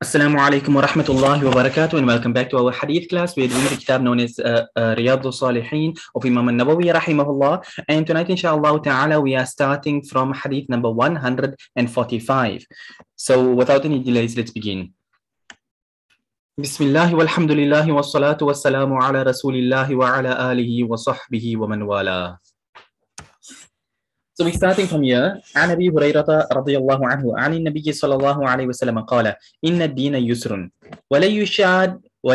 Assalamu alaikum wa rahmatullahi wa barakatuh, and welcome back to our hadith class. We're doing the kitab known as Riyaadhus Saaliheen of Imam al-Nawawi rahimahullah. And tonight, inshallah ta'ala, we are starting from hadith number 145. So without any delays, let's begin. Bismillah walhamdulillahi wa salatu wa salamu ala rasulillahi wa ala alihi wa sahbihi wa man wala. So we're starting from here. عن أبي هريرة رضي الله عنه عن النبي صلى الله عليه وسلم قال إن الدين يسر ولا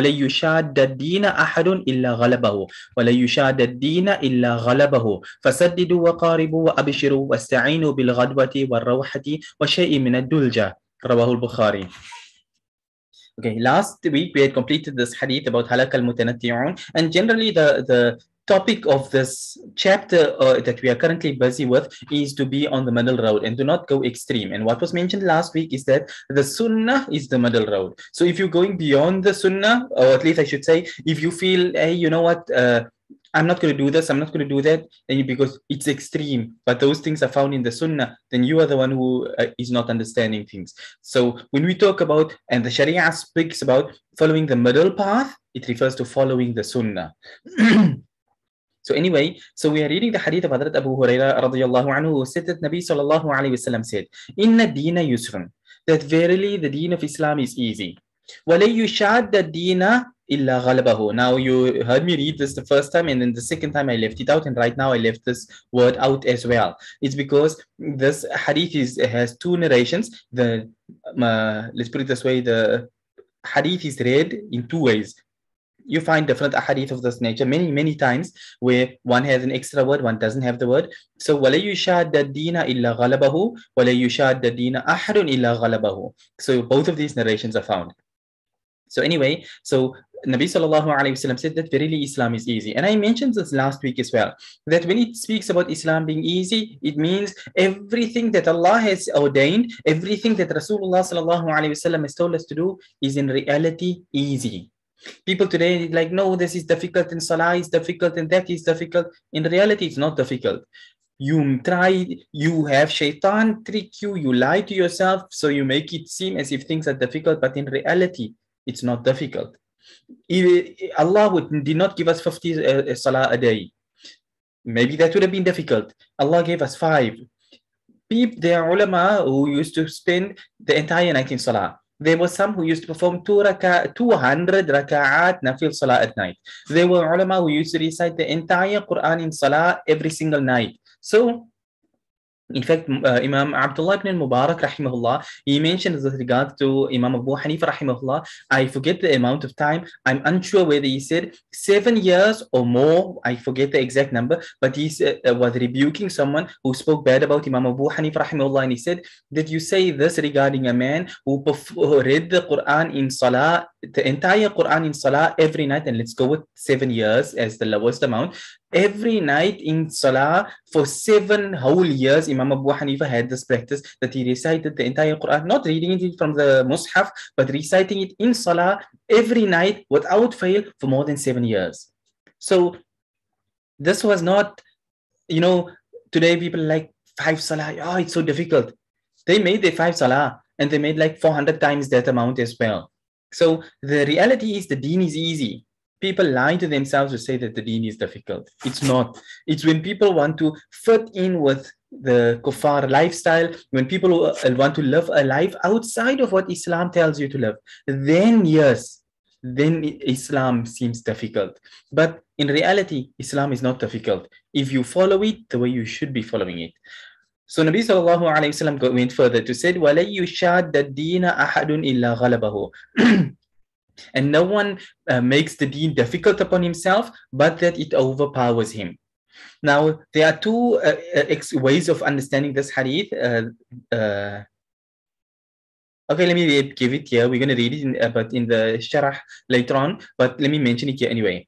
يشاد الدين أحد إلا غلبه ولا يشاد الدين إلا غلبه فسددوا وقاربوا وأبشروا واستعينوا بالغدوة والروحة وشيء من الدلجة رواه البخاري. Okay, last week we had completed this hadith about halak al-mutanatti'un, and generally the topic of this chapter that we are currently busy with is to be on the middle road and do not go extreme. And what was mentioned last week is that the sunnah is the middle road. So if you're going beyond the sunnah, or at least I should say, if you feel, hey, you know what, I'm not going to do this, I'm not going to do that, and because it's extreme, but those things are found in the sunnah, then you are the one who is not understanding things. So when we talk about, and the Sharia speaks about following the middle path, it refers to following the sunnah. So anyway, so we are reading the hadith of Hadrat Abu Hurairah radiyallahu anhu, who said that Nabi sallallahu alayhi wasallam said, Inna deena yusrun, that verily the deen of Islam is easy. وَلَا يُشَادَّ الدِّينَ إِلَّا غَلَبَهُ. Now you heard me read this the first time, and then the second time I left it out, and right now I left this word out as well. It's because this hadith has two narrations. Let's put it this way, the hadith is read in two ways. You find different ahadith of this nature many times where one has an extra word, one doesn't have the word. So وَلَا يُشَادَّ الدِّينَ إِلَّا غَلَبَهُ وَلَا يُشَادَّ الدِّينَ أَحَدٌ إِلَّا غَلَبَهُ. So both of these narrations are found. So anyway, so Nabi sallallahu alayhi wasallam said that verily Islam is easy. And I mentioned this last week as well, that when it speaks about Islam being easy, it means everything that Allah has ordained, everything that Rasulullah sallallahu alayhi wasallam has told us to do is in reality easy. People today like, no, this is difficult, and salah is difficult, and that is difficult. In reality, it's not difficult. You try, you have shaitan trick you, you lie to yourself, so you make it seem as if things are difficult, but in reality, it's not difficult. Allah did not give us 50 salah a day. Maybe that would have been difficult. Allah gave us 5. There are ulama who used to spend the entire night in salah. There were some who used to perform 200 raka'at nafil salah at night. There were ulama who used to recite the entire Quran in salah every single night. So, in fact, Imam Abdullah ibn al-Mubarak rahimahullah, he mentioned with regard to Imam Abu Hanifa rahimahullah, I forget the amount of time, I'm unsure whether he said 7 years or more, I forget the exact number, but he was rebuking someone who spoke bad about Imam Abu Hanifa rahimahullah, and he said that you say this regarding a man who read the Quran in salah, the entire Quran in salah every night, and let's go with 7 years as the lowest amount. Every night in salah for 7 whole years, Imam Abu Hanifa had this practice that he recited the entire Quran, not reading it from the Mus'ab, but reciting it in salah every night without fail for more than 7 years. So this was not, today people like 5 salah, oh, it's so difficult. They made their 5 salah and they made like 400 times that amount as well. So the reality is the deen is easy. People lie to themselves to say that the deen is difficult. It's not. It's when people want to fit in with the kuffar lifestyle, when people want to live a life outside of what Islam tells you to live, then yes, then Islam seems difficult. But in reality, Islam is not difficult if you follow it the way you should be following it. So Nabi sallallahu alayhi wasallam went further to say, وَلَا يُشَادَّ الدِّينَ أَحَدٌ إِلَّا غَلَبَهُ. And no one makes the deen difficult upon himself, but that it overpowers him. Now, there are two ways of understanding this hadith. Okay, let me give it here. We're going to read it but in the sharah later on, but let me mention it here anyway.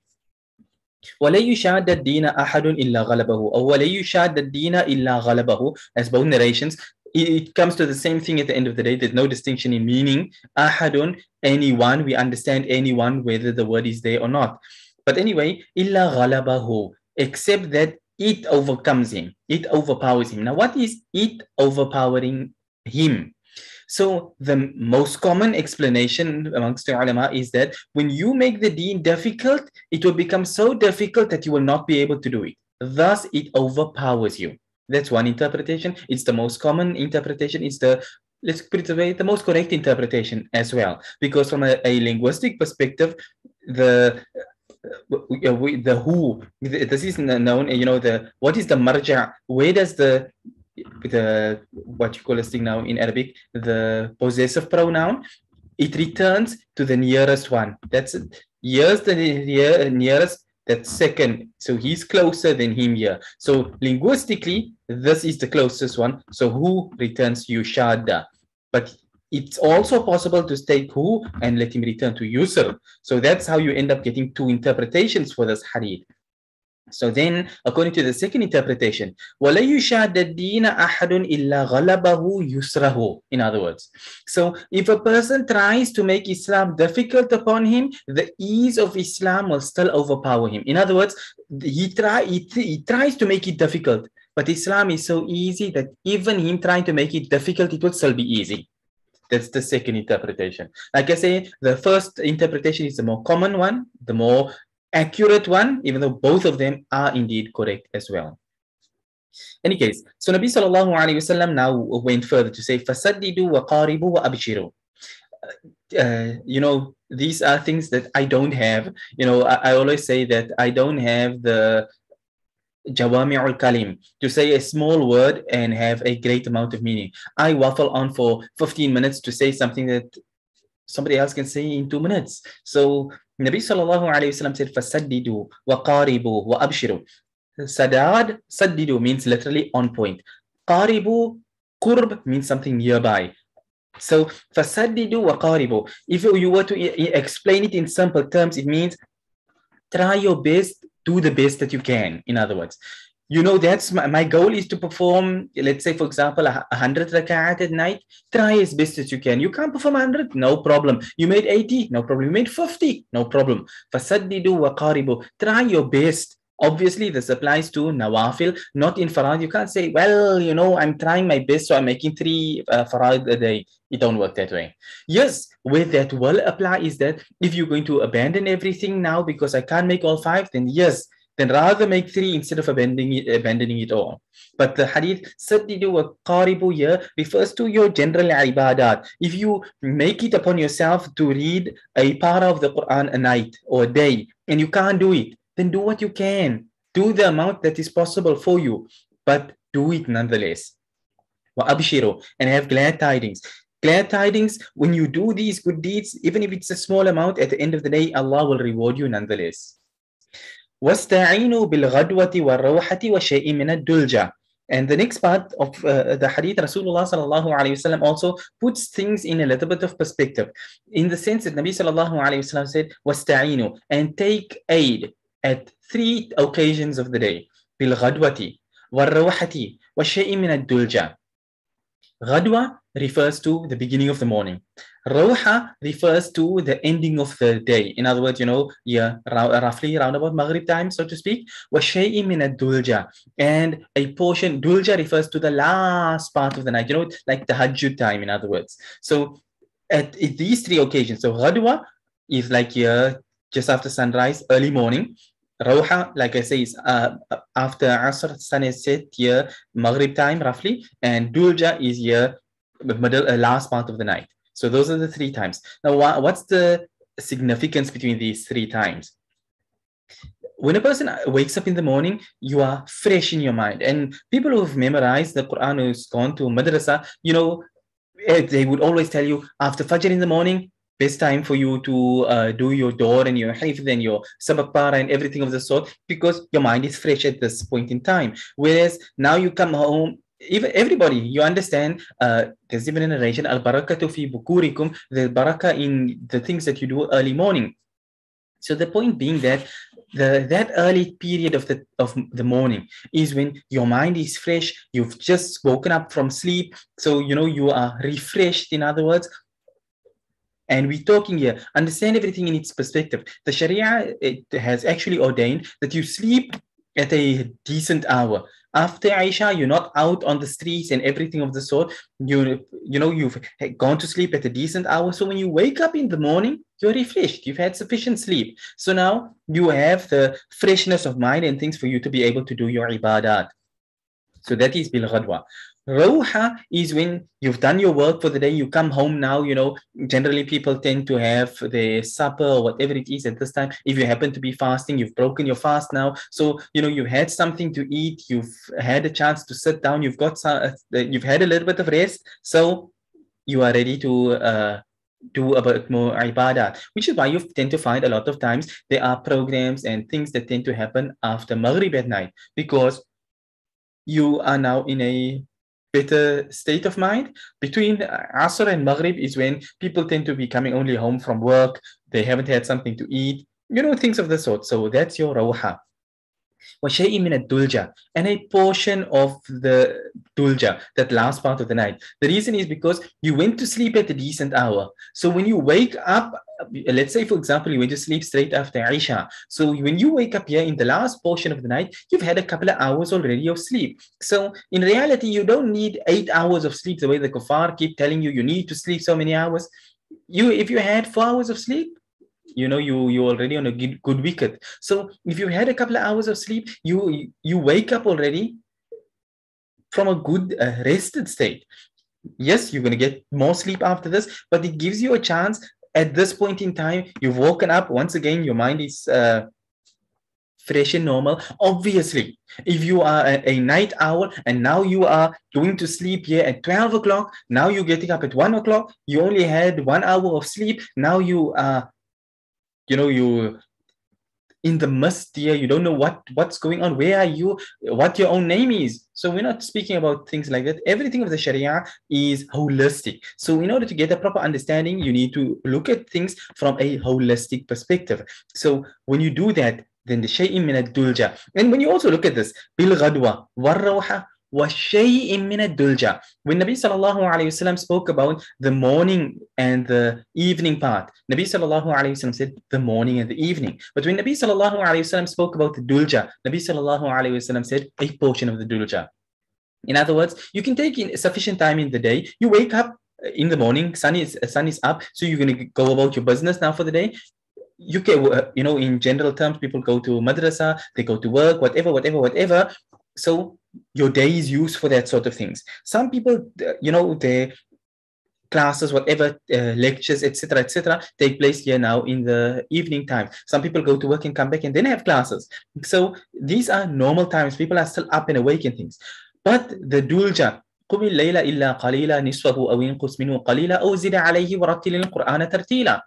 وَلَا يُشَادَّ الدِّينَ أَحَدٌ إِلَّا غَلَبَهُ أو وَلَا يُشَادَّ الدِّينَ إِلَّا غَلَبَهُ, as both narrations. It comes to the same thing at the end of the day. There's no distinction in meaning. Ahadun, anyone. We understand anyone, whether the word is there or not. But anyway, illa ghalabahu, except that it overcomes him, it overpowers him. Now, what is it overpowering him? So the most common explanation amongst the ulama is that when you make the deen difficult, it will become so difficult that you will not be able to do it. Thus, it overpowers you. That's one interpretation. It's the most common interpretation. It's the, let's put it away, the most correct interpretation as well. Because from a linguistic perspective, the who, this is known, the what is the marja, where does the what you call this thing now in Arabic, the possessive pronoun, it returns to the nearest one. That's it. Here's the nearest, that's second. So he's closer than him here. So linguistically, this is the closest one. So who returns yushada. But it's also possible to take who and let him return to yusr. So that's how you end up getting two interpretations for this hadith. So then, according to the second interpretation, وَلَا يُشَادَ الدِّينَ أَحَدٌ إِلَّا غَلَبَهُ يُسْرَهُ. In other words, so if a person tries to make Islam difficult upon him, the ease of Islam will still overpower him. In other words, he tries to make it difficult, but Islam is so easy that even him trying to make it difficult, it will still be easy. That's the second interpretation. Like I say, the first interpretation is the more common one, the more accurate one, even though both of them are indeed correct as well. Any case, so Nabi sallallahu alaihi wasallam now went further to say, "Fasaddidu wa qaribu wa abshiru." These are things that I don't have. I always say that I don't have the Jawami'ul Kalim, to say a small word and have a great amount of meaning. I waffle on for 15 minutes to say something that somebody else can say in 2 minutes. So Nabi sallallahu alayhi wasallam said, "Fasaddidu wa qaribu wa abshiru." Saddidu means literally on point. Qaribu, qurb means something nearby. So fasaddidu wa qaribu. If you were to explain it in simple terms, it means try your best, do the best that you can. In other words, that's my goal is to perform, let's say, for example, 100 rak'at at night. Try as best as you can. You can't perform 100, no problem. You made 80, no problem. You made 50, no problem. Fasaddidu wa qaribu. Try your best. Obviously, this applies to nawafil, not in farad. You can't say, well, I'm trying my best, so I'm making 3 farad a day. It don't work that way. Yes, where that will apply is that if you're going to abandon everything now because I can't make all 5, then yes, then rather make 3 instead of abandoning it all. But the hadith, saddidu wa qaribu here, refers to your general ibadat. If you make it upon yourself to read a para of the Quran a night or a day, and you can't do it, then do what you can. Do the amount that is possible for you, but do it nonetheless. Wa abshiru, and have glad tidings. Glad tidings, when you do these good deeds, even if it's a small amount, at the end of the day, Allah will reward you nonetheless. وَاسْتَعِينُوا بِالْغَدْوَةِ وَالرَّوْحَةِ وَشَيْءٍ مِنَ الدُّلْجَةِ. And the next part of the hadith, Rasulullah sallallahu alayhi wasallam also puts things in a little bit of perspective, in the sense that Nabi sallallahu alayhi wasallam said, وَاسْتَعِينُوا, and take aid at 3 occasions of the day. بِالْغَدْوَةِ وَالرَّوْحَةِ وَشَيْءٍ مِنَ الدُّلْجَةِ. Ghadwa refers to the beginning of the morning. Rawha refers to the ending of the day. In other words, roughly around about Maghrib time, so to speak. وَشَيْءٍ مِنَ الدُّلْجَةِ, and a portion, dulja refers to the last part of the night, like the Hajjud time, in other words. So at these 3 occasions, so Ghadwa is like just after sunrise, early morning. Rawha, like I say, is after Asr, sun is set here, Maghrib time roughly, and Dulja is here, middle, last part of the night. So those are the 3 times. Now, what's the significance between these 3 times? When a person wakes up in the morning, you are fresh in your mind. And people who have memorized the Quran, who's gone to madrasa, they would always tell you, after Fajr in the morning, best time for you to do your door and your hifz and your sabak para and everything of the sort, because your mind is fresh at this point in time. Whereas now you come home, even everybody, you understand, there's even a narration, al-barakatu fi bukurikum, the barakah in the things that you do early morning. So the point being that that early period of the morning is when your mind is fresh, you've just woken up from sleep, so you are refreshed, in other words. And we're talking here, understand everything in its perspective. The Sharia, it has actually ordained that you sleep at a decent hour. After Aisha, you're not out on the streets and everything of the sort. You've gone to sleep at a decent hour. So when you wake up in the morning, you're refreshed. You've had sufficient sleep. So now you have the freshness of mind and things for you to be able to do your ibadat. So that is bil ghadwa. Rawha is when you've done your work for the day, you come home now, generally people tend to have their supper or whatever it is at this time. If you happen to be fasting, you've broken your fast now. So, you've had something to eat, you've had a chance to sit down, you've you've had a little bit of rest. So you are ready to do a bit more ibadah, which is why you tend to find a lot of times there are programs and things that tend to happen after Maghrib at night, because you are now in a better state of mind. Between Asr and Maghrib is when people tend to be coming only home from work, they haven't had something to eat, things of the sort. So that's your rawha. وَشَيْءٍ مِنَ الدُّلْجَةِ, and a portion of the dulja, that last part of the night. The reason is because you went to sleep at a decent hour. So when you wake up, let's say, for example, you went to sleep straight after Aisha. So when you wake up here in the last portion of the night, you've had a couple of hours already of sleep. So in reality, you don't need 8 hours of sleep the way the kuffar keep telling you need to sleep so many hours. If you had 4 hours of sleep, you're already on a good wicket. So if you had a couple of hours of sleep, you wake up already from a good rested state. Yes, you're going to get more sleep after this, but it gives you a chance. At this point in time, you've woken up once again, your mind is fresh and normal. Obviously, if you are a night owl and now you are going to sleep here at 12 o'clock, now you're getting up at 1 o'clock, you only had 1 hour of sleep, now you are you in the mist here, you don't know what's going on, where are you, what your own name is. So we're not speaking about things like that. Everything of the Sharia is holistic. So in order to get a proper understanding, you need to look at things from a holistic perspective. So when you do that, then the shay'in min ad-dulja. And when you also look at this, bil ghadwa war rawha وَشَيْءٍ مِّنَ الدُّلْجَةِ. When Nabi sallallahu alayhi wasallam spoke about the morning and the evening part, Nabi sallallahu alayhi wasallam said the morning and the evening. But when Nabi sallallahu alayhi wasallam spoke about the dulja, Nabi sallallahu alayhi wasallam said a portion of the dulja. In other words, you can take in sufficient time in the day. You wake up in the morning, sun is up, so you're going to go about your business now for the day. You can, in general terms, people go to madrasa, they go to work, whatever. So your day is used for that sort of things. Some people, their classes, whatever, lectures, etc., take place here now in the evening time. Some people go to work and come back and then have classes. So these are normal times. People are still up and awake and things. But the dulja, قُمِ اللَّيْلَ إِلَّا قَلِيلًا نِصْفَهُ أَوْ يَنْقُصْ مِنْهُ قَلِيلًا أَوْ زِدْ عَلَيْهِ وَرَتِّلِ الْقُرْآنَ تَرْتِيلًا.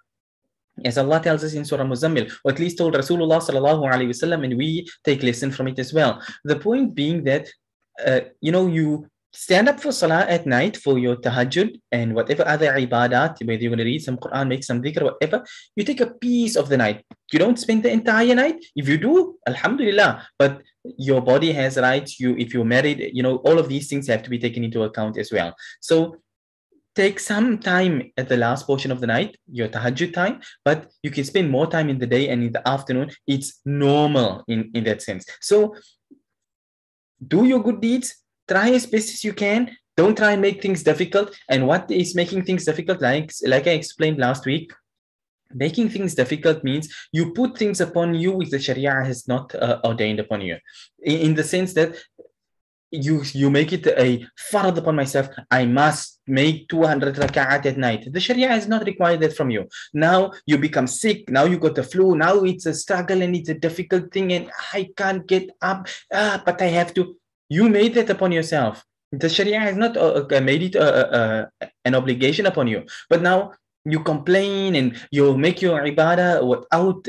As Allah tells us in Surah Muzammil, or at least told Rasulullah sallallahu alaihi wasallam, and we take lesson from it as well. The point being that, you stand up for salah at night for your tahajjud and whatever other ibadat, whether you're going to read some Quran, make some dhikr, whatever, you take a piece of the night. You don't spend the entire night. If you do, alhamdulillah, but your body has rights. If you're married, all of these things have to be taken into account as well. So take some time at the last portion of the night, your tahajjud time, but you can spend more time in the day and in the afternoon. It's normal in that sense. So do your good deeds, try as best as you can. Don't try and make things difficult. And what is making things difficult, like I explained last week, making things difficult means you put things upon you which the Sharia has not ordained upon you. In the sense that you make it a fard upon myself. I must make 200 raka'at at night. The Sharia has not required that from you. Now you become sick. Now you got the flu. Now it's a struggle and it's a difficult thing and I can't get up. But I have to. You made that upon yourself. The Sharia has not made it an obligation upon you. But now you complain and you make your ibadah without,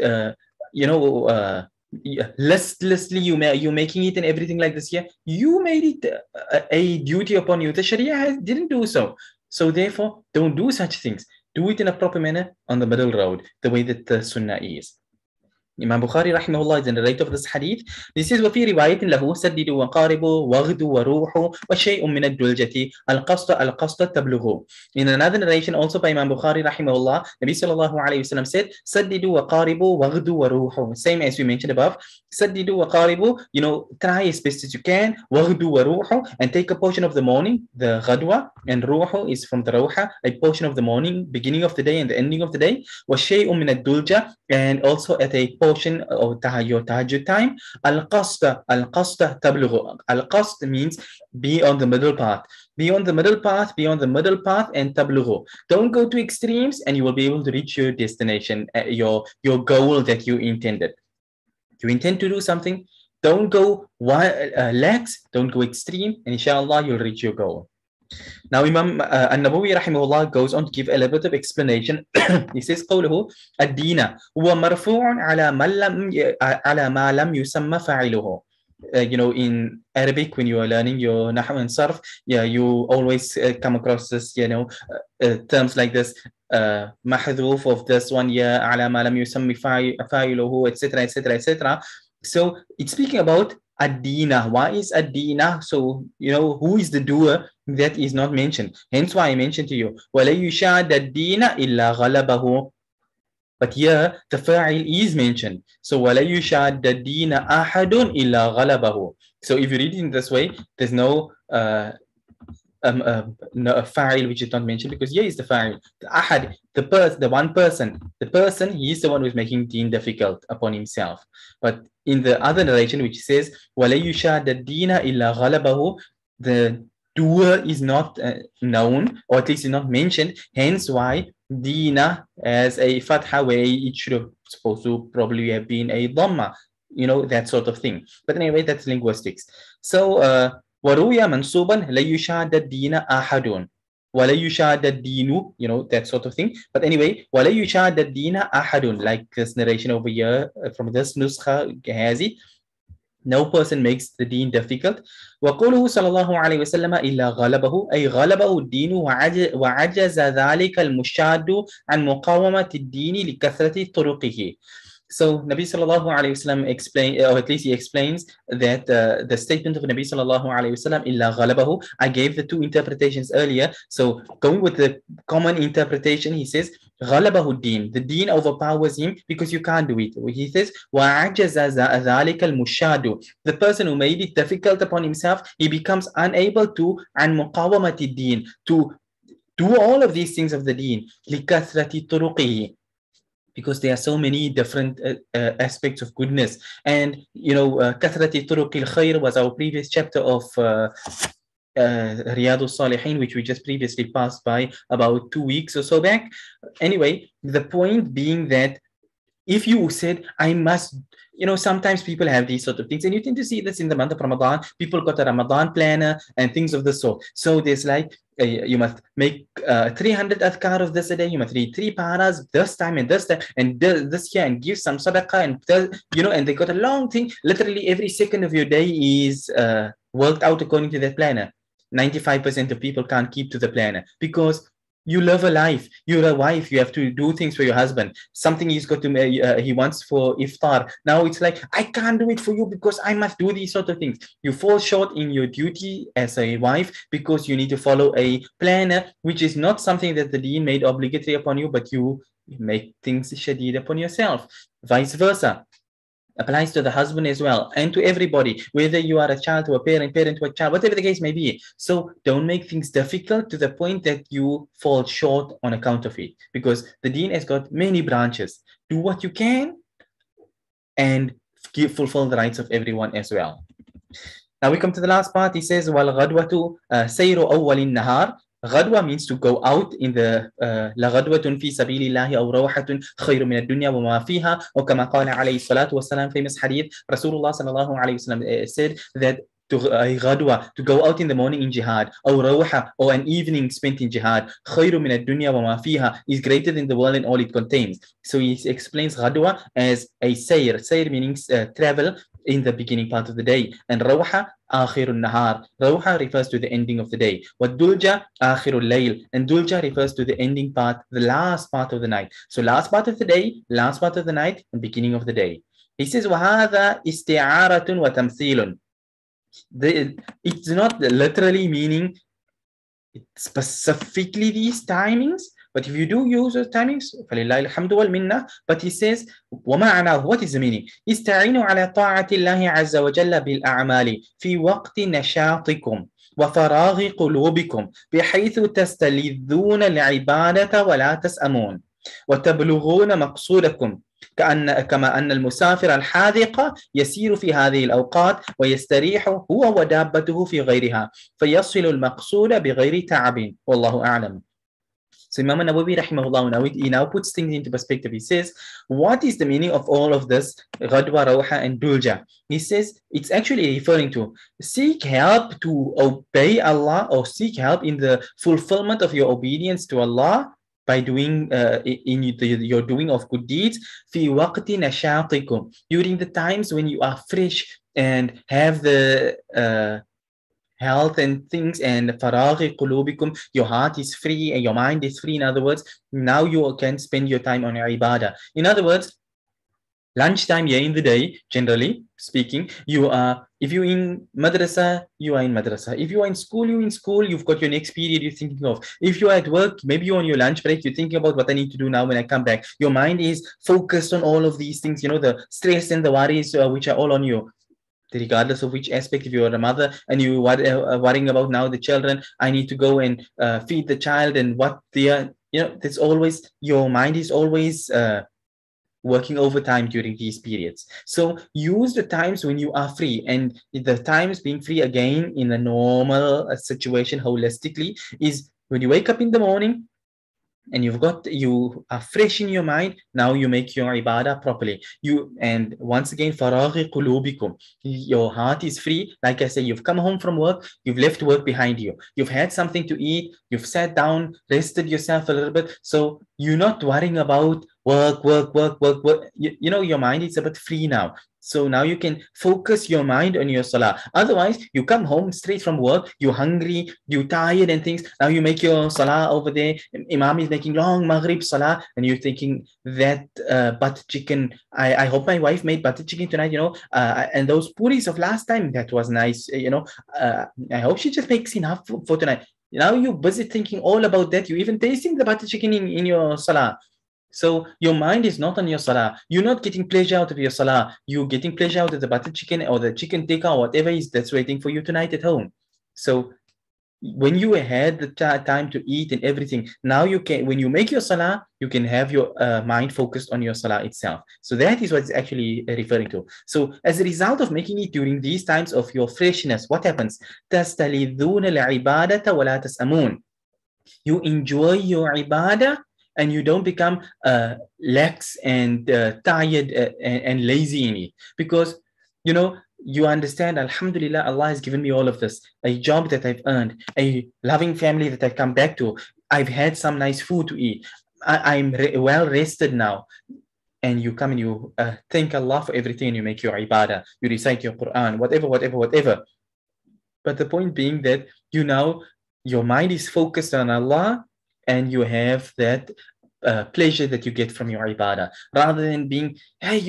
listlessly, you're making it and everything like this. Yeah, you made it a duty upon you. The Sharia didn't do so. So therefore, don't do such things. Do it in a proper manner on the middle road, the way that the Sunnah is. Imam Bukhari rahimahullah is the narrator of this hadith. This is وفي رواية له سددوا وقاربوا واغدوا وروحوا وشيء من الدلجة القسط تبلغوا. In another narration also by Imam Bukhari rahimahullah, Nabi sallallahu alayhi wasallam said سددوا وقاربوا واغدوا وروحوا. Same as we mentioned above. سددوا وقاربوا, try as best as you can. واغدوا وروحوا, and take a portion of the morning, the ghadwa, and ruhu is from the rawha, a portion of the morning, beginning of the day and the ending of the day. وشيء من الدلجة, and also at a portion of your tahajjud time. Al-qasta tablughu. Al-qast means be on the middle path. Be on the middle path, and tablughu. Don't go to extremes, and you will be able to reach your destination, your goal that you intended. You intend to do something, don't go lax, don't go extreme, and inshallah you'll reach your goal. Now Imam An-Nawawi rahimahullah goes on to give a little bit of explanation. He says قوله الدين هو مرفوع على ما لم يسمى فاعله. In Arabic, when you are learning your Nahw and Sarf, you always come across this, terms like this, mahdhuf of this one, على ما لم يسمى فاعله, etc., etc., etc. So it's speaking about ad-dina. Why is ad-dina? So, who is the doer? That is not mentioned. Hence why I mentioned to you, وَلَا يُشَادَ الدِّينَ إِلَّا غَلَبَهُ. But here, the fa'il is mentioned. So, وَلَا يُشَادَ الدِّينَ أَحَدٌ إِلَّا غَلَبَهُ. So, if you read it in this way, there's no fa'il which is not mentioned, because here is the fa'il. The ahad, the one person, he is the one who is making deen difficult upon himself. But in the other narration which says وَلَا يُشَادَ الدِّينَ إِلَّا غَلَبَهُ, the doer is not known, or at least is not mentioned. Hence why dina as a fatha, where it should have supposed to probably have been a dhamma, that sort of thing. But anyway, that's linguistics. So وَرُوْيَ مَنْصُوبًا لَا يُشَادَ الدِّينَ أَحَدٌ وَلَا يُشَادَ الدِّينُ, that sort of thing. But anyway, وَلَا يُشَادَ الدِّينَ أَحَدٌ, like this narration over here from this nuskha has it. No person makes the deen difficult. وقوله صلى الله عليه وسلم إلا غلبه, أي غلبه الدين وعجز ذلك المشاد عن مقاومة الدين لكثرة طرقه. So Nabi sallallahu alayhi wasallam explain, or at least he explains that the statement of Nabi sallallahu alayhi wasallam illa ghalabahu. I gave the two interpretations earlier. So going with the common interpretation, he says ghalabahu din. The deen overpowers him because you can't do it. He says wa'ajaza dhalika al-mushadu. The person who made it difficult upon himself, he becomes unable to an muqawamati din, to do all of these things of the deen likathrati turuqihi, because there are so many different aspects of goodness. And kathrati turuqil khair was our previous chapter of Riyaadhus Saaliheen, which we just previously passed by about 2 weeks or so back. Anyway, the point being that if you said, I must, sometimes people have these sort of things, and you tend to see this in the month of Ramadan. People got a Ramadan planner and things of the sort. So there's like, you must make 300 adhkar of this a day. You must read 3 paras this time and this time and this year, and give some sadaqah, and and they got a long thing. Literally every second of your day is worked out according to that planner. 95% of people can't keep to the planner because you live a life. You're a wife. You have to do things for your husband. Something he's got to, he wants for iftar. Now it's like, I can't do it for you because I must do these sort of things. You fall short in your duty as a wife because you need to follow a planner, which is not something that the deen made obligatory upon you, but you make things shadeed upon yourself. Vice versa. Applies to the husband as well, and to everybody, whether you are a child to a parent to a child, whatever the case may be. So don't make things difficult to the point that you fall short on account of it, because the deen has got many branches. Do what you can and fulfill the rights of everyone as well. Now we come to the last part. He says, وَالْغَدْوَةُ سَيْرُ أَوَّلِ النَّهَارِ. Ghadwa means to go out in the لَغَدْوَةٌ فِي سَبِيلِ اللَّهِ أَوْ رَوْحَةٌ خَيْرٌ مِنَ الدُّنْيَا وَمَا فِيهَا. Or كما قال عليه الصلاة والسلام, famous hadith, Rasulullah sallallahu alayhi wasallam said that to a ghadwa, to go out in the morning in jihad, or rawha, or an evening spent in jihad, خَيْرٌ مِنَ الدُّنْيَا وَمَا فِيهَا, is greater than the world and all it contains. So he explains ghadwa as a sayr. Sayr meaning travel in the beginning part of the day, and rawha akhirun nahar. Rawha refers to the ending of the day. What dulja akhirul layl, and dulja refers to the ending part, the last part of the night. So last part of the day, last part of the night, and beginning of the day. He says, وَهَذَا إِسْتِعَارَةٌ وَتَمْثِيلٌ. It's not literally meaning specifically these timings, but if you do use those timings, فَلِلَّهِ الْحَمْدُ وَالْمِنَّةِ. But he says, وَمَعْنَاهُ, what is the meaning? استعينوا على طاعة الله عز وجل بالأعمال في وقت نشاطكم وفراغ قلوبكم بحيث تستلذون العبادة ولا تسأمون وتبلغون مقصودكم كما أن المسافر الحاذق يسير في هذه الأوقات ويستريح هو ودابته في غيرها فيصل المقصود بغير تعب والله أعلم. So Imam Nawawi rahimahullah, he now puts things into perspective. He says, what is the meaning of all of this Ghadwa, Rawha and Dulja? He says, it's actually referring to seek help to obey Allah or seek help in the fulfillment of your obedience to Allah by doing your doing of good deeds fi waqti nashatikum, during the times when you are fresh and have the health and things, and faraghi qulubikum, your heart is free and your mind is free. In other words, now you can spend your time on your ibadah. In other words, lunchtime here in the day, generally speaking, you are, if you're in madrasa, you are in madrasa. If you are in school, you're in school, you've got your next period you're thinking of. If you're at work, maybe you're on your lunch break, you're thinking about what I need to do now when I come back. Your mind is focused on all of these things, the stress and the worries which are all on you. Regardless of which aspect, if you're a mother and you are worrying about now the children, I need to go and feed the child and what they are, there's always, your mind is always working overtime during these periods. So use the times when you are free, and the times being free again in a normal situation holistically is when you wake up in the morning and you are fresh in your mind. Now you make your ibadah properly. And once again, faraghi qulubikum, your heart is free. Like I said, you've come home from work, you've left work behind you, you've had something to eat, you've sat down, rested yourself a little bit. So you're not worrying about work. Your mind is a bit free now. So now you can focus your mind on your salah. Otherwise, you come home straight from work, you're hungry, you're tired and things. Now you make your salah over there. Imam is making long Maghrib salah, and you're thinking that butter chicken. I hope my wife made butter chicken tonight. And those puris of last time, that was nice. I hope she just makes enough for tonight. Now you're busy thinking all about that. You're even tasting the butter chicken in your salah. So your mind is not on your salah. You're not getting pleasure out of your salah. You're getting pleasure out of the butter chicken or the chicken tikka or whatever is that's waiting for you tonight at home. So when you had the time to eat and everything, now you can, when you make your salah, you can have your mind focused on your salah itself. So that is what it's actually referring to. So as a result of making it during these times of your freshness, what happens? تَسْتَلِذُونَ الْعِبَادَةَ وَلَا تَسْأَمُونَ. You enjoy your ibadah and you don't become lax and tired and lazy in it. Because, you understand, Alhamdulillah, Allah has given me all of this. A job that I've earned, a loving family that I've come back to. I've had some nice food to eat. I'm well rested now. And you come and you thank Allah for everything, and you make your ibadah. You recite your Quran, whatever. But the point being that your mind is focused on Allah, and you have that pleasure that you get from your ibadah, rather than being, hey,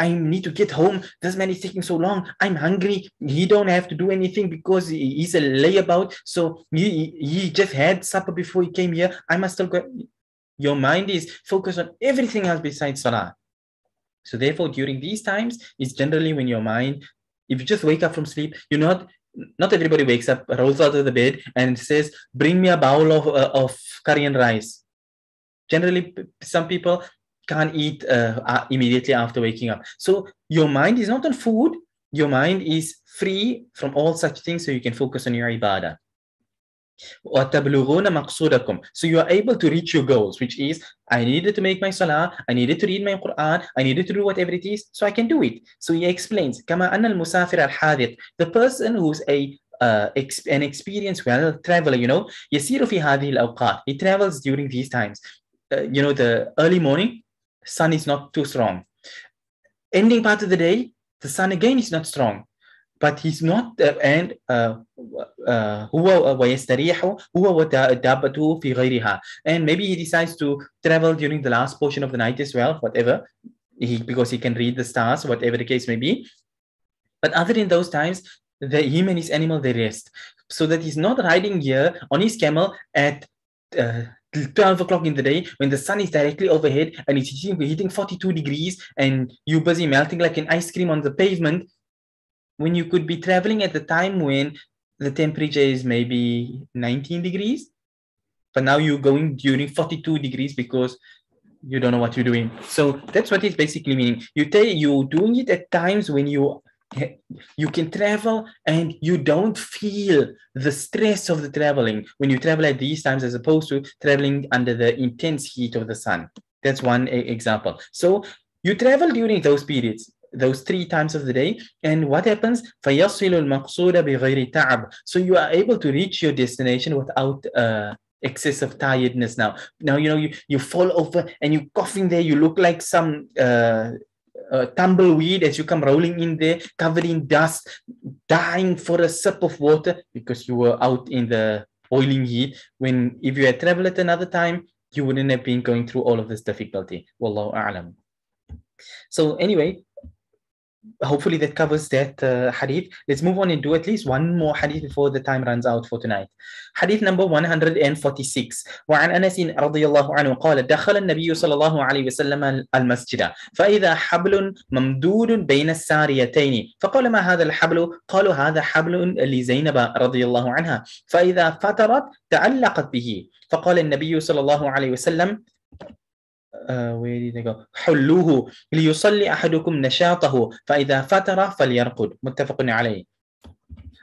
I need to get home. This man is taking so long. I'm hungry. He don't have to do anything because he's a layabout. So he just had supper before he came here. I must still go. Your mind is focused on everything else besides salah. So therefore, during these times, it's generally when your mind, if you just wake up from sleep, not everybody wakes up, rolls out of the bed and says, bring me a bowl of curry and rice. Generally, some people can't eat immediately after waking up. So your mind is not on food. Your mind is free from all such things, so you can focus on your ibadah. So you are able to reach your goals, which is, I needed to make my salah, I needed to read my Quran, I needed to do whatever it is, so I can do it. So he explains, كما أن المسافر الحاذق, the person who's an experienced traveler, يسير في هذه الأوقات, he travels during these times. The early morning, sun is not too strong. Ending part of the day, the sun again is not strong. But he's not, and هو ويستريح هو ودابته في غيرها. And maybe he decides to travel during the last portion of the night as well, whatever. because he can read the stars, whatever the case may be. But other than those times, him and his animal, they rest. So that he's not riding here on his camel at 12 o'clock in the day when the sun is directly overhead and it's hitting 42 degrees and you're busy melting like an ice cream on the pavement, when you could be traveling at the time when the temperature is maybe 19 degrees. But now you're going during 42 degrees because you don't know what you're doing. So that's what it's basically meaning. You're doing it at times when you can travel and you don't feel the stress of the traveling when you travel at these times as opposed to traveling under the intense heat of the sun. That's one example. So you travel during those periods, those 3 times of the day, and what happens? فَيَصِلُ الْمَقْصُودَ بِغَيْرِ تَعَبٍ. So you are able to reach your destination without excessive tiredness. Now you fall over and you're coughing there, you look like some tumbleweed as you come rolling in there, covered in dust, dying for a sip of water because you were out in the boiling heat. When if you had traveled at another time, you wouldn't have been going through all of this difficulty. Wallahu a'lam. So anyway, hopefully that covers that hadith. Let's move on and do at least one more hadith before the time runs out for tonight. Hadith number 146. وعن أنس رضي الله عنه قال دخل النبي صلى الله عليه وسلم المسجد فإذا حبل ممدود بين الساريتين فقال ما هذا الحبل؟ قالوا هذا حبل لزينب رضي الله عنها فإذا فترت تعلقت به فقال النبي صلى الله عليه وسلم where did they go? حلوه ليصلي أحدكم نشاطه فإذا فتر فليرقد. متفق عليه.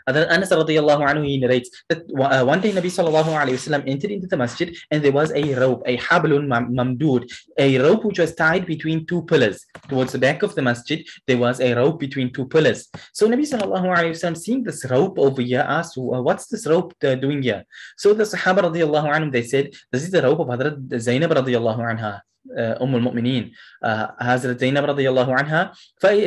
Anas radiallahu anhu, he narrates that one day Nabi sallallahu alayhi wasallam entered into the masjid and there was a rope, a hablun mamdood, a rope which was tied between 2 pillars. Towards the back of the masjid, there was a rope between 2 pillars. So Nabi sallallahu alayhi wasallam, seeing this rope over here, asked, what's this rope doing here? So the Sahaba radiallahu anhu, they said, this is the rope of Hazrat Zainab radiallahu anha. Al-Mu'mineen, Hazrat Zainab radiyallahu anha,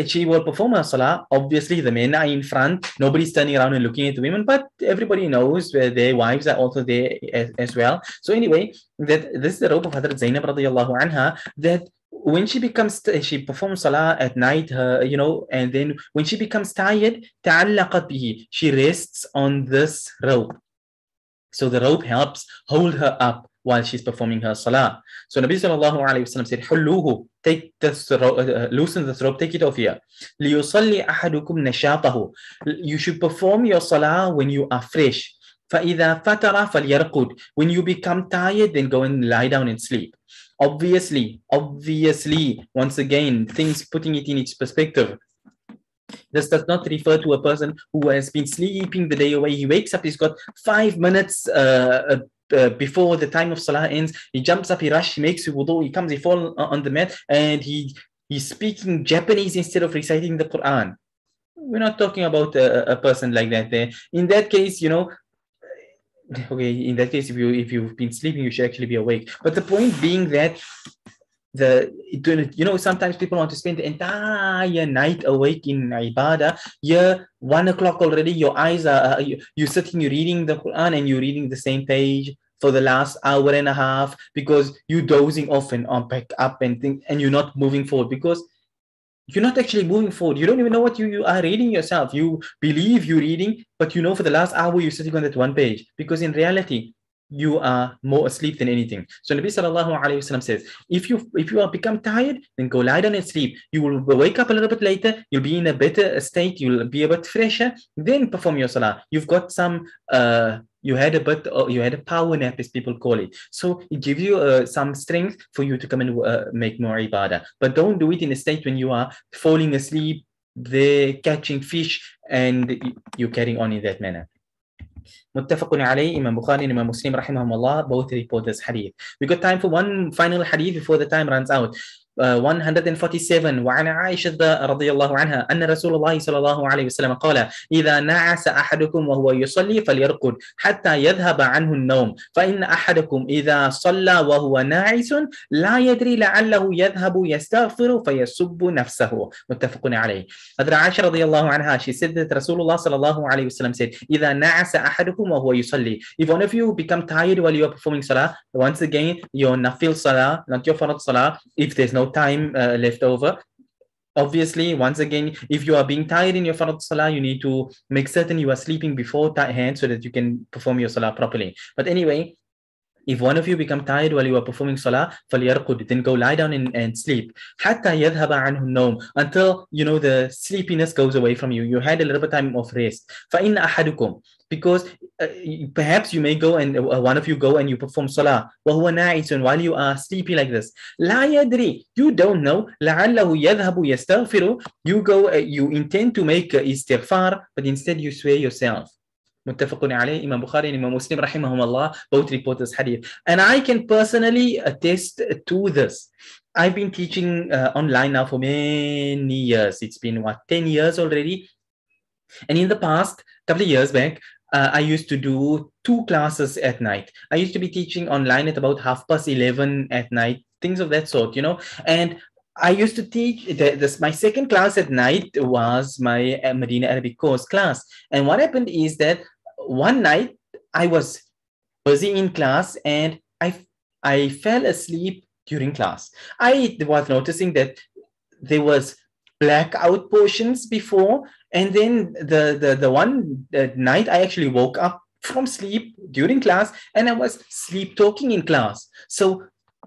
she will perform her salah. Obviously, the men are in front, nobody's turning around and looking at the women, but everybody knows their wives are also there as well. So anyway, that this is the rope of Hazrat Zainab radiyallahu anha, that when she performs salah at night, and then when she becomes tired, ta'allaqat bihi, she rests on this rope. So the rope helps hold her up while she's performing her salah. So Nabi sallallahu alayhi wasallam said, "Hulluhu, take this loosen this rope, take it off here. لِيُصَلِّ أَحَدُكُمْ نَشَاطَهُ. You should perform your salah when you are fresh. فَإِذَا فَتَرَ فَلْيَرْقُدْ. When you become tired, then go and lie down and sleep." Obviously, once again, things putting it in its perspective. This does not refer to a person who has been sleeping the day away. He wakes up, he's got 5 minutes before the time of salah ends. He jumps up, he rushes, he makes wudu, he comes, he falls on the mat, and he's speaking Japanese instead of reciting the Quran. We're not talking about a person like that there. In that case, okay, in that case, if you've been sleeping, you should actually be awake. But the point being that sometimes people want to spend the entire night awake in ibadah. 1 o'clock already, your eyes are, you're sitting, you're reading the Quran and you're reading the same page for the last hour and a half because you're dozing off and back up and you're not moving forward because you're not actually moving forward. You don't even know what you are reading yourself. You believe you're reading, but for the last hour you're sitting on that one page because in reality, you are more asleep than anything. So Nabi sallallahu alayhi wasallam says, if you are become tired, then go lie down and sleep. You will wake up a little bit later, you'll be in a better state, you'll be a bit fresher, then perform your salah. You've got some you had a power nap, as people call it. So it gives you some strength for you to come and make more ibadah. But don't do it in a state when you are falling asleep, there catching fish, and you're carrying on in that manner. Muttafaqun alayhi, Imam Bukhari and Imam Muslim rahimahumullah both report this hadith. We got time for one final hadith before the time runs out. 147 وعن عائشة رضي الله عنها أن رسول الله صلى الله عليه وسلم قال إذا نعس أحدكم وهو يصلي فليرقد حتى يذهب عنه النوم فإن أحدكم إذا صلى وهو ناعس لا يدري لعله يذهب يستغفر فيسب نفسه. متفق عليه. عائشة رضي الله عنها, she said that Rasulullah صلى الله عليه وسلم said إذا نعس أحدكم وهو يصلي. If one of you become tired while you are performing salah, once again your nafil salah, not your farad salah, if there's no time left over. Obviously, once again, if you are being tired in your Fard Salah, you need to make certain you are sleeping before hand so that you can perform your Salah properly. But anyway, if one of you become tired while you are performing salah, فَلْيَرْقُدْ, then go lie down and sleep. حَتَّى يَذْهَبَ عَنْهُ النَّوْمُ, until, the sleepiness goes away from you. You had a little bit of time of rest. فَإِنَّ أَحَدُكُمْ, because perhaps you may go and one of you go and you perform salah وَهُوَ نَاعِسٌ, while you are sleepy like this. لَا يَدْرِي, you don't know. لَعَلَّهُ يَذْهَبُ يَسْتَغْفِرُ, you go, you intend to make istighfar, but instead you swear yourself. Muttafaqun alayh, Imam Bukhari and Imam Muslim rahimahumullah both report this hadith. And I can personally attest to this. I've been teaching online now for many years. It's been 10 years already. And in the past, couple of years back, I used to do 2 classes at night. I used to be teaching online at about 11:30 at night, things of that sort, And I used to teach my second class at night was my Medina Arabic course class. And what happened is that one night I was busy in class and I fell asleep during class. I was noticing that there was blackout portions before, and then the one night I actually woke up from sleep during class and I was sleep talking in class. So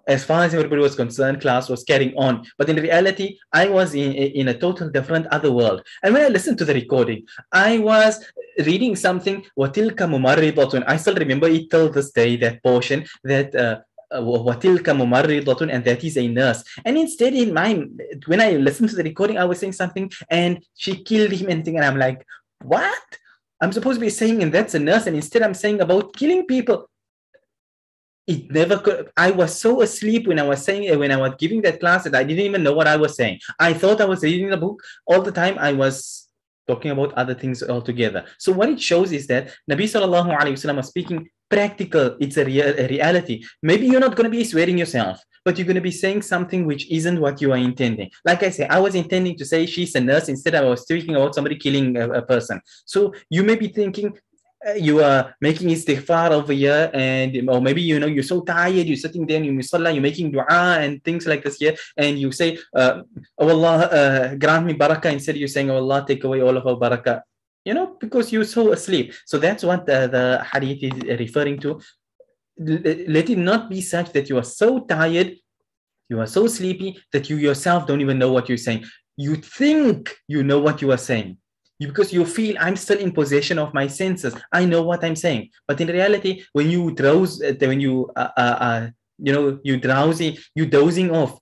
as far as everybody was concerned, class was carrying on. But in reality, I was in a total different other world. And when I listened to the recording, I was reading something, وَتِلْكَ مُمَرِّضَةٌ. I still remember it till this day, that portion, that وَتِلْكَ مُمَرِّضَةٌ, and that is a nurse. And instead, when I listened to the recording, I was saying something, and she killed him and I'm like, what? I'm supposed to be saying, and that's a nurse, and instead I'm saying about killing people. It never could. I was so asleep when I was giving that class that I didn't even know what I was saying. I thought I was reading the book all the time. I was talking about other things altogether. So what it shows is that Nabi sallallahu alaihi wasallam was speaking practical. It's a reality. Maybe you're not going to be swearing yourself, but you're going to be saying something which isn't what you are intending. Like I say, I was intending to say she's a nurse. Instead, I was speaking about somebody killing a person. So you may be thinking, you are making istighfar over here, or maybe you're so tired, you're sitting there in your musalla, you're making dua and things like this here, and you say, oh Allah, grant me barakah, instead you're saying, oh Allah, take away all of our barakah, because you're so asleep. So that's what the hadith is referring to. Let it not be such that you are so tired, you are so sleepy that you yourself don't even know what you're saying. You think you know what you are saying, because you feel I'm still in possession of my senses. I know what I'm saying. But in reality, when you drowse, when you you're drowsy, you're dozing off,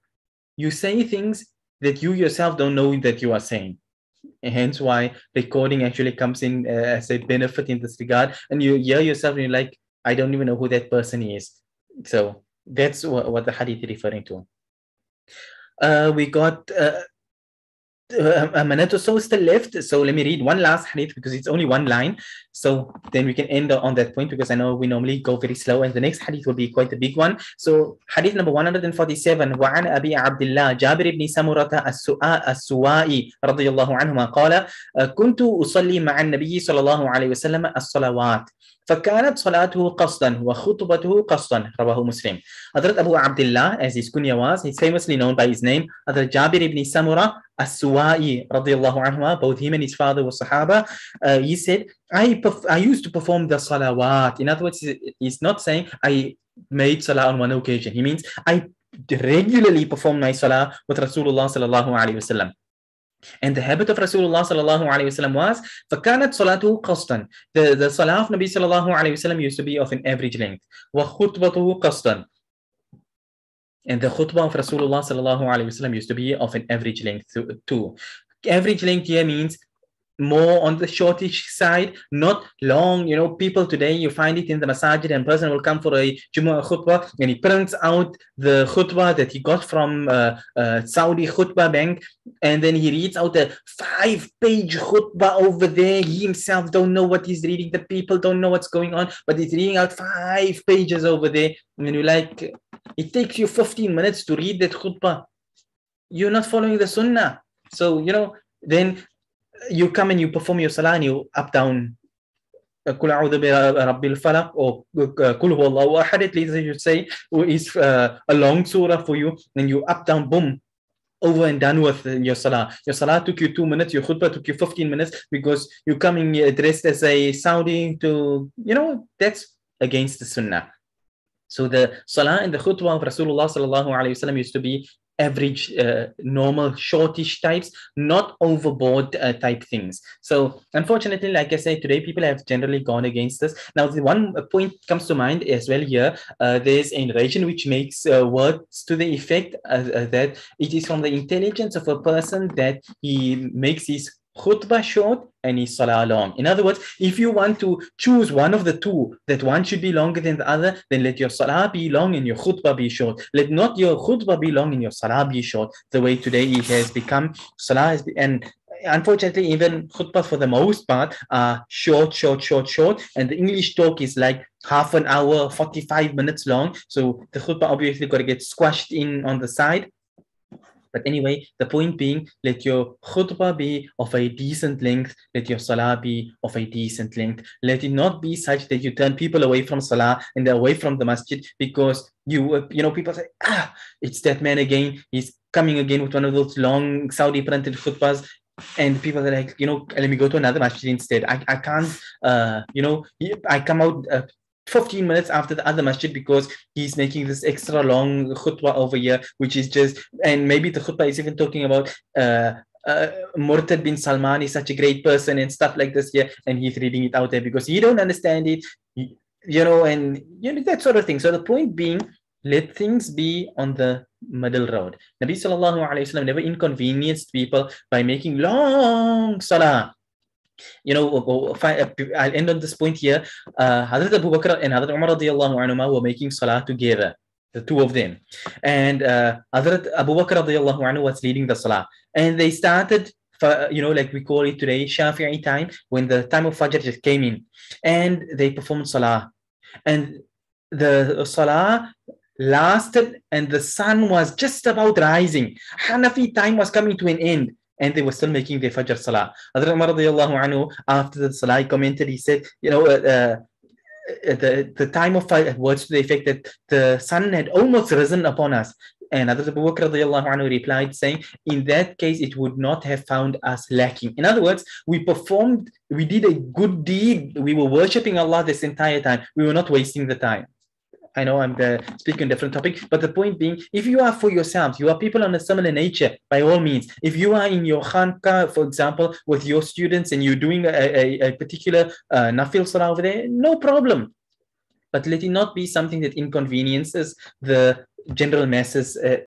you say things that you yourself don't know that you are saying. And hence why recording actually comes in as a benefit in this regard. And you hear yourself and you're like, I don't even know who that person is. So that's what the hadith is referring to. We got a minute or so still left, so let me read one last hadith because it's only one line, so then we can end on that point, because I know we normally go very slow and the next hadith will be quite a big one. So hadith number 147, وعن أبي عبد الله جابر بن سمرة السوائي رضي الله عنهما قال كنت أصلي مع النبي صلى الله عليه وسلم الصلوات فكانت صلاته قصدا وخطبته قصدا رواه مسلم. Hadrat Abu Abdullah, as his kunya was, he's famously known by his name, Hadrat Jabir ibn Samurah As-Suwa'i radiyallahu anhu, both him and his father were Sahaba. He said, I used to perform the salawat. In other words, he's not saying I made salah on one occasion. He means I regularly perform my salah with Rasulullah sallallahu alayhi wasallam. And the habit of Rasulullah sallallahu alayhi wasallam was فَكَانَتْ صَلَاتُهُ قَصْدًا. The salah of Nabi sallallahu alayhi wasallam used to be of an average length. وَخُطْبَتُهُ قَصْدًا. And the khutbah of Rasulullah sallallahu alayhi wasallam used to be of an average length too. Average length here means more on the shortish side, not long. People today, you find it in the masajid, and person will come for a Jumu'ah khutbah and he prints out the khutbah that he got from Saudi khutbah bank, and then he reads out a 5-page khutbah over there. He himself don't know what he's reading. The people don't know what's going on, but he's reading out 5 pages over there. And you're like, it takes you 15 minutes to read that khutbah. You're not following the sunnah. So, then you come and you perform your salah and you up down Kul a'udhu bi rabbil falaq, or Kul huwallahu ahad, at least I should say, is a long surah for you, and you up down, boom, over and done with your salah. Your salah took you 2 minutes, your khutbah took you 15 minutes because you're coming dressed as a Saudi to, that's against the sunnah. So the salah and the khutbah of Rasulullah sallallahu alaihi wasallam used to be average, normal, shortish types, not overboard type things. So unfortunately, like I said, today people have generally gone against this. Now, the one point comes to mind as well here. There's a narration which makes words to the effect that it is from the intelligence of a person that he makes his khutbah short and his salah long. In other words, if you want to choose one of the two, that one should be longer than the other, then let your salah be long and your khutbah be short. Let not your khutbah be long and your salah be short. The way today it has become, and unfortunately, even khutbah for the most part are short, and the English talk is like half an hour, 45 minutes long. So the khutbah obviously got to get squashed in on the side. But anyway, the point being, let your khutbah be of a decent length, let your salah be of a decent length. Let it not be such that you turn people away from salah and away from the masjid because people say, it's that man again, he's coming again with one of those long Saudi printed khutbahs. And people are like, let me go to another masjid instead. I can't, I come out 15 minutes after the other masjid because he's making this extra long khutbah over here, which is just, and maybe the khutbah is even talking about Murtad bin Salman is such a great person and stuff like this here, and he's reading it out there because he don't understand it, and that sort of thing. So the point being, let things be on the middle road. Nabi sallallahu alaihi wasallam never inconvenienced people by making long salah. I'll end on this point here. Hazrat Abu Bakr and Hazrat Umar radiallahu anhuma were making salah together, the two of them. And Hazrat Abu Bakr radiallahu anhu was leading the salah. And they started, like we call it today, Shafi'i time, when the time of Fajr just came in. And they performed salah. And the salah lasted and the sun was just about rising. Hanafi time was coming to an end. And they were still making their Fajr Salah. Hazrat Umar radiallahu anhu, after the Salah, he commented, he said, the time of Fajr, words to the effect that the sun had almost risen upon us. And Hazrat Abu Bakr radiallahu anhu replied saying, in that case, it would not have found us lacking. In other words, we did a good deed. We were worshipping Allah this entire time. We were not wasting the time. I know I'm speaking on a different topic, but the point being, if you are for yourselves, you are people on a similar nature, by all means. If you are in your khanqa, for example, with your students and you're doing a particular nafil salah over there, no problem. But let it not be something that inconveniences the general masses